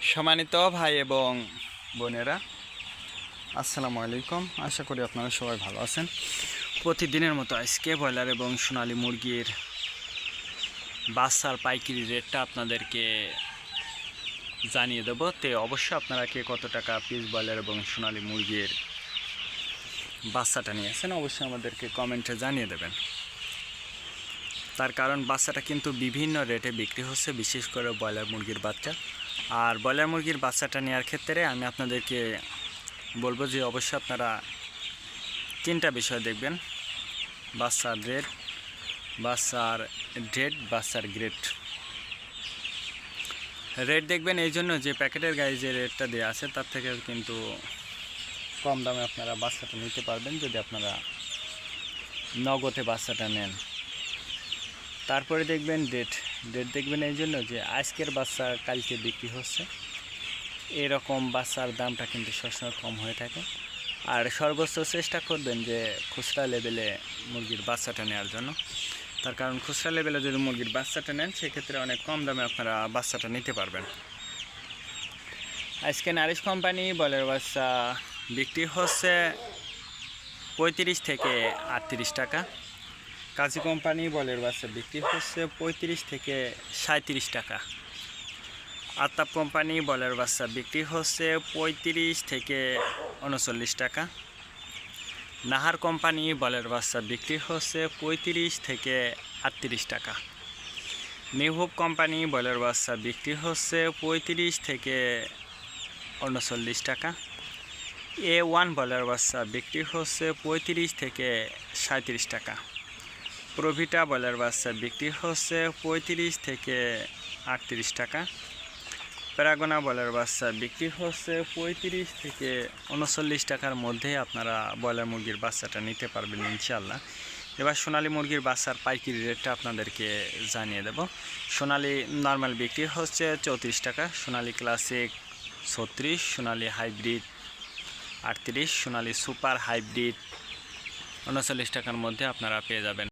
সম্মানিত ভাই এবং বোনেরা, আসসালামু আলাইকুম। আশা করি আপনারা সবাই ভালো আছেন। প্রতিদিনের মতো আজকে ব্রয়লার এবং সোনালী মুরগির বাচ্চার পাইকারি রেটটা আপনাদেরকে জানিয়ে দেবো। তো অবশ্যই আপনারা কে কত টাকা পিস ব্রয়লার এবং সোনালী মুরগির বাচ্চাটা নিয়েছেন অবশ্যই আমাদেরকে কমেন্টে জানিয়ে দেবেন। তার কারণ বাচ্চাটা কিন্তু বিভিন্ন রেটে বিক্রি হচ্ছে, বিশেষ করে ব্রয়লার মুরগির বাচ্চা। আর ব্রয়লার মুরগির বাচ্চাটা নেওয়ার ক্ষেত্রে আমি আপনাদেরকে বলবো যে অবশ্যই আপনারা তিনটা বিষয় দেখবেন: বাচ্চার রেট, বাচ্চার ডেট, বাচ্চার গ্রেড। রেট দেখবেন এই জন্য যে প্যাকেটের গায়ে যে রেটটা দেওয়া আছে তার থেকে কিন্তু কম দামে আপনারা বাচ্চাটা নিতে পারবেন যদি আপনারা নগদে বাচ্চাটা নেন। তারপরে দেখবেন ডেট দেখবেন এই জন্য যে আজকের বাচ্চা কালকে বিক্রি হচ্ছে, এরকম বাচ্চার দামটা কিন্তু সবসময় কম হয়ে থাকে। আর সর্বোচ্চ চেষ্টা করবেন যে খুচরা লেভেলে মুরগির বাচ্চাটা নেওয়ার জন্য। তার কারণ খুচরা লেভেলে যদি মুরগির বাচ্চাটা নেন সেক্ষেত্রে অনেক কম দামে আপনারা বাচ্চাটা নিতে পারবেন। আজকে নারিশ কোম্পানি ব্রয়লার বাচ্চা বিক্রি হচ্ছে 35 থেকে 38 টাকা। কাজী কোম্পানি ব্রয়লার বাচ্চা বিক্রি হচ্ছে 35 থেকে 37 টাকা। আতাপ কোম্পানি ব্রয়লার বাচ্চা বিক্রি হচ্ছে 35 থেকে 39 টাকা। নাহার কোম্পানি ব্রয়লার বাচ্চা বিক্রি হচ্ছে 35 থেকে 38 টাকা। মেহবুব কোম্পানি ব্রয়লার বাচ্চা বিক্রি হচ্ছে 35 থেকে 39 টাকা। A1 ব্রয়লার বাচ্চা বিক্রি হচ্ছে 35 থেকে 37 টাকা। প্রভিটা ব্রয়লার বাচ্চা বিক্রি হচ্ছে 35 থেকে 38 টাকা। প্যারাগোনা ব্রয়লার বাচ্চা বিক্রি হচ্ছে 35 থেকে 39 টাকার মধ্যে আপনারা ব্রয়লার মুরগির বাচ্চাটা নিতে পারবেন ইনশাআল্লাহ। এবার সোনালী মুরগির বাচ্চার পাইকারি রেটটা আপনাদেরকে জানিয়ে দেব। সোনালী নর্মাল বিক্রি হচ্ছে 34 টাকা, সোনালী ক্লাসিক 36, সোনালী হাইব্রিড 38, সোনালী সুপার হাইব্রিড 39 টাকার মধ্যে আপনারা পেয়ে যাবেন।